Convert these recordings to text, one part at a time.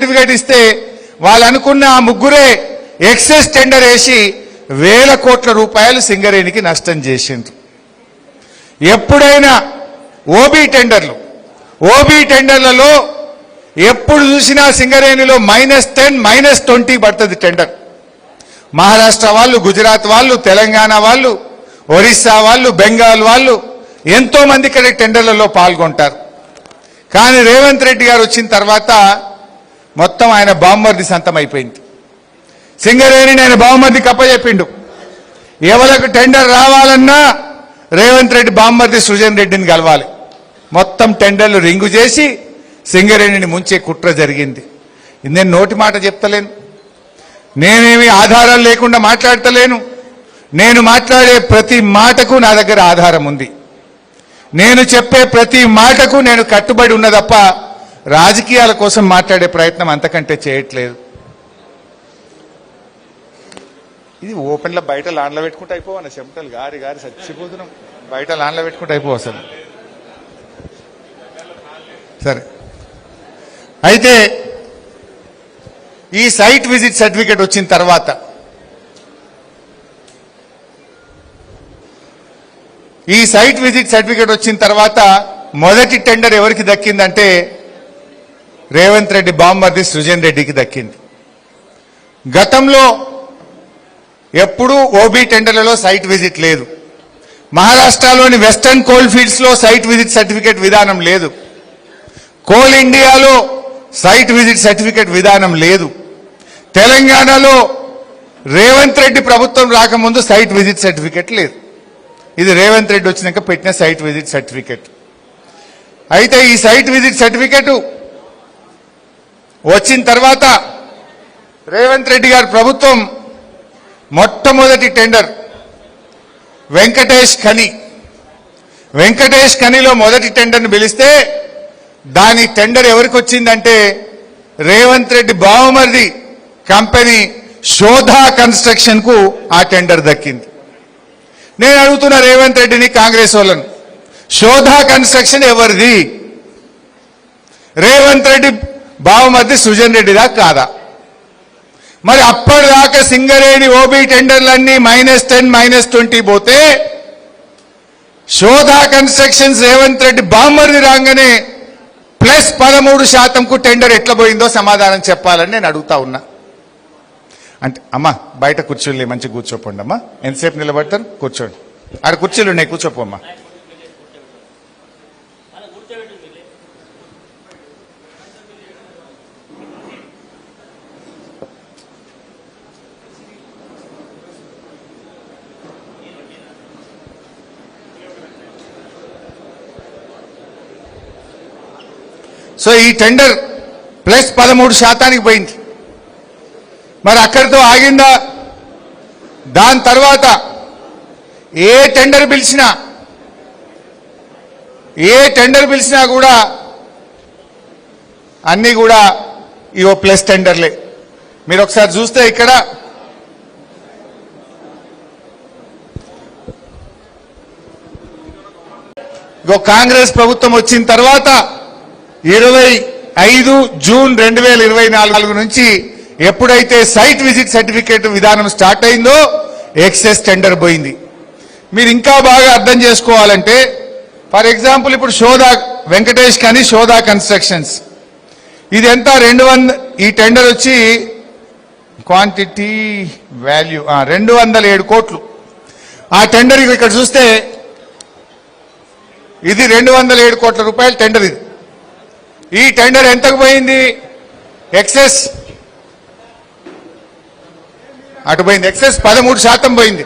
Certificate ఇస్తే వాళ్ళు అనుకున్న ఆ ముగ్గురే ఎక్సెస్ టెండర్ వేసి వేల కోట్ల రూపాయలు సింగరేణికి నష్టం చేసిండ్రు. ఎప్పుడైనా ఓబీ టెండర్లలో ఎప్పుడు చూసినా సింగరేణిలో -10, -20 పడుతుంది టెండర్. మహారాష్ట్ర వాళ్ళు, గుజరాత్ వాళ్ళు, తెలంగాణ వాళ్ళు, ఒరిస్సా వాళ్ళు, బెంగాల్ వాళ్ళు ఎంతో మంది ఇక్కడ టెండర్లలో పాల్గొంటారు. కానీ రేవంత్ రెడ్డి గారు వచ్చిన తర్వాత మొత్తం ఆయన బామ్మర్ది సంతం అయిపోయింది. సింగరేణిని ఆయన బామ్మర్ది కప్పచెప్పిండు. ఎవరికి టెండర్ రావాలన్నా రేవంత్ రెడ్డి బామ్మర్ది సృజన్ రెడ్డిని కలవాలి. మొత్తం టెండర్లు రింగు చేసి సింగరేణిని ముంచే కుట్ర జరిగింది. నేను నోటి మాట చెప్తలేను, నేనేమి ఆధారాలు లేకుండా మాట్లాడతలేను. నేను మాట్లాడే ప్రతి మాటకు నా దగ్గర ఆధారం ఉంది. నేను చెప్పే ప్రతి మాటకు నేను కట్టుబడి ఉన్న తప్ప రాజకీయాల కోసం మాట్లాడే ప్రయత్నం అంతకంటే చేయట్లేదు. ఇది ఓపెన్లో బయట లాన్లో పెట్టుకుంటే అయిపోవన్న చెమటలు గారి చచ్చిపోతున్నాం. బయట లాన్లో పెట్టుకుంటే అయిపో అసలు. సరే, అయితే ఈ సైట్ విజిట్ సర్టిఫికేట్ వచ్చిన తర్వాత మొదటి టెండర్ ఎవరికి దక్కిందంటే రేవంత్ రెడ్డి బామ్మర్ది సృజన్ రెడ్డికి దక్కింది. గతంలో ఎప్పుడూ ఓబీ టెండర్లలో సైట్ విజిట్ లేదు. మహారాష్ట్రలోని వెస్టర్న్ కోల్ ఫీల్డ్స్ లో సైట్ విజిట్ సర్టిఫికేట్ విధానం లేదు. కోల్ ఇండియాలో సైట్ విజిట్ సర్టిఫికేట్ విధానం లేదు. తెలంగాణలో రేవంత్ రెడ్డి ప్రభుత్వం రాకముందు సైట్ విజిట్ సర్టిఫికేట్ లేదు. ఇది రేవంత్ రెడ్డి వచ్చినాక పెట్టిన సైట్ విజిట్ సర్టిఫికేట్. అయితే ఈ సైట్ విజిట్ సర్టిఫికేట్ వచ్చిన తర్వాత రేవంత్ రెడ్డి గారి ప్రభుత్వం మొట్టమొదటి టెండర్ వెంకటేష్ ఖనిలో మొదటి టెండర్ను పిలిస్తే దాని టెండర్ ఎవరికి వచ్చిందంటే రేవంత్ రెడ్డి బావమర్ది కంపెనీ శోధా కన్స్ట్రక్షన్ కు ఆ టెండర్ దక్కింది. నేను అడుగుతున్న రేవంత్ రెడ్డిని, కాంగ్రెస్ వాళ్ళను, శోధా కన్స్ట్రక్షన్ ఎవరిది? రేవంత్ రెడ్డి బావమర్ది సృజన్ రెడ్డిదా కాదా? మరి అప్పటిదాకా సింగరేణి ఓబీ టెండర్లన్నీ -10, -20 పోతే శోధా కన్స్ట్రక్షన్స్ రేవంత్ రెడ్డి బామ్మర్ది రాగానే +13% టెండర్ ఎట్లా పోయిందో సమాధానం చెప్పాలని నేను అడుగుతా ఉన్నా. అంటే అమ్మా బయట కుర్చీలు మంచిగా కూర్చోపోండి అమ్మా. ఎంతసేపు నిలబడతారు? కూర్చోండి. ఆడ కుర్చీలు ఉన్నాయి, కూర్చోపోమ్మా. సో ఈ టెండర్ +13% పోయింది. మరి అక్కడితో ఆగిందా? దాని తర్వాత ఏ టెండర్ పిలిచినా కూడా అన్నీ కూడా ఇవో ప్లస్ టెండర్లే. మీరు ఒకసారి చూస్తే ఇక్కడ కాంగ్రెస్ ప్రభుత్వం వచ్చిన తర్వాత 25 జూన్ 2024 నుంచి ఎప్పుడైతే సైట్ విజిట్ సర్టిఫికేట్ విధానం స్టార్ట్ అయిందో ఎక్సెస్ టెండర్ పోయింది. మీరు ఇంకా బాగా అర్థం చేసుకోవాలంటే ఫర్ ఎగ్జాంపుల్ ఇప్పుడు వెంకటేష్ ఖని శోధా కన్స్ట్రక్షన్స్ ఇది ఎంత 200, ఈ టెండర్ వచ్చి క్వాంటిటీ వాల్యూ 207 కోట్లు. ఆ టెండర్ ఇక్కడ చూస్తే ఇది 207 కోట్ల రూపాయల టెండర్. ఇది ఈ టెండర్ ఎంతకు పోయింది? ఎక్సెస్ అటు పోయింది. ఎక్సెస్ 13% పోయింది.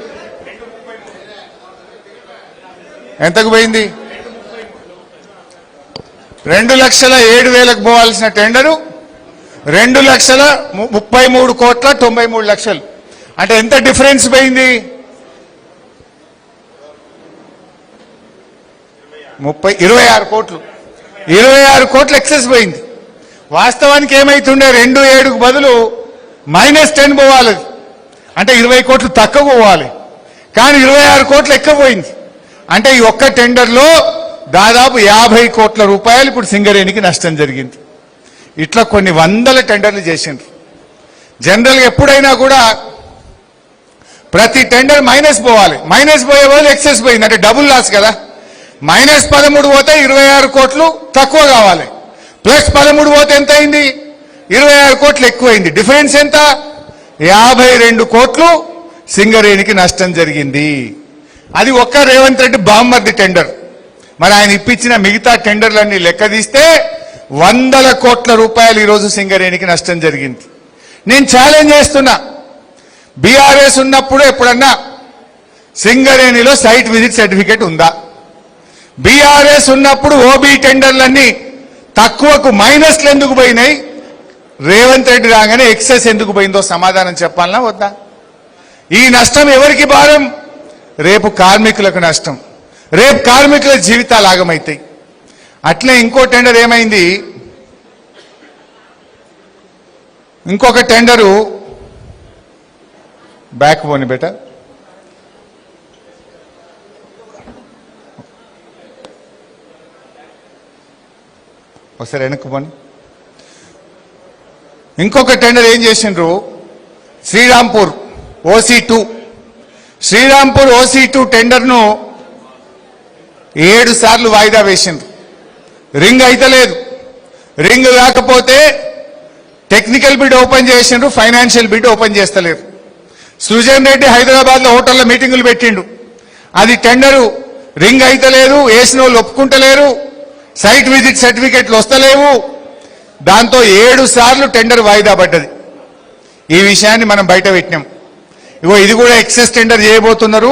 ఎంతకు పోయింది? 2,07,000కు పోవాల్సిన టెండరు 2,33,93,00,000. అంటే ఎంత డిఫరెన్స్ పోయింది? 26 కోట్లు. 26 కోట్లు ఎక్సెస్ పోయింది. వాస్తవానికి ఏమైతుండే 27కు బదులు -10 పోవాలి, అంటే 20 కోట్లు తక్కువ పోవాలి. కానీ 26 కోట్లు ఎక్కువ పోయింది. అంటే ఈ ఒక్క టెండర్లో దాదాపు 50 కోట్ల రూపాయలు ఇప్పుడు సింగరేణికి నష్టం జరిగింది. ఇట్లా కొన్ని వందల టెండర్లు చేసిండ్రు. జనరల్గా ఎప్పుడైనా కూడా ప్రతి టెండర్ మైనస్ పోవాలి, మైనస్ పోయే వాళ్ళు ఎక్సెస్ పోయింది అంటే డబుల్ లాస్ కదా. -13 పోతే 26 కోట్లు తక్కువ కావాలి, +13 పోతే ఎంత అయింది, 26 కోట్లు ఎక్కువైంది. డిఫరెన్స్ ఎంత, 52 కోట్లు సింగరేణికి నష్టం జరిగింది. అది ఒక్క రేవంత్ రెడ్డి బామ్మర్ది టెండర్. మరి ఆయన ఇప్పించిన మిగతా టెండర్లన్నీ లెక్క తీస్తే 100 కోట్ల రూపాయలు ఈరోజు సింగరేణికి నష్టం జరిగింది. నేను ఛాలెంజ్ చేస్తున్నా, బీఆర్ఎస్ ఉన్నప్పుడు ఎప్పుడన్నా సింగరేణిలో సైట్ విజిట్ సర్టిఫికేట్ ఉందా? బీఆర్ఎస్ ఉన్నప్పుడు ఓబీ టెండర్లన్నీ తక్కువకు మైనస్లు ఎందుకు పోయినాయి? రేవంత్ రెడ్డి రాగానే ఎక్సెస్ ఎందుకు పోయిందో సమాధానం చెప్పాలనా వద్దా? ఈ నష్టం ఎవరికి భారం? రేపు కార్మికులకు నష్టం, రేపు కార్మికుల జీవితాలు ఆగమైతాయి. అట్లే ఇంకో టెండర్ ఏమైంది, ఇంకొక టెండరు బ్యాక్ పోని బేట, ఒకసారి వెనక్కు పోని. ఇంకొక టెండర్ ఏం చేసిండ్రు, శ్రీరాంపూర్ OC2, శ్రీరాంపూర్ OC2 టెండర్ను 7 సార్లు వాయిదా వేసిండ్రు. రింగ్ అయితలేదు, రింగ్ కాకపోతే టెక్నికల్ బిడ్ ఓపెన్ చేసిండ్రు, ఫైనాన్షియల్ బిడ్ ఓపెన్ చేస్తలేరు. సృజన్ రెడ్డి హైదరాబాద్లో హోటల్లో మీటింగులు పెట్టిండు, అది టెండరు రింగ్ అయితలేదు, వేసిన వాళ్ళు ఒప్పుకుంటలేరు, సైట్ విజిట్ సర్టిఫికెట్లు వస్తలేవు. దాంతో 7 సార్లు టెండర్ వాయిదా పడ్డది. ఈ విషయాన్ని మనం బయట పెట్టినాం. ఇగో ఇది కూడా ఎక్సెస్ టెండర్ చేయబోతున్నారు,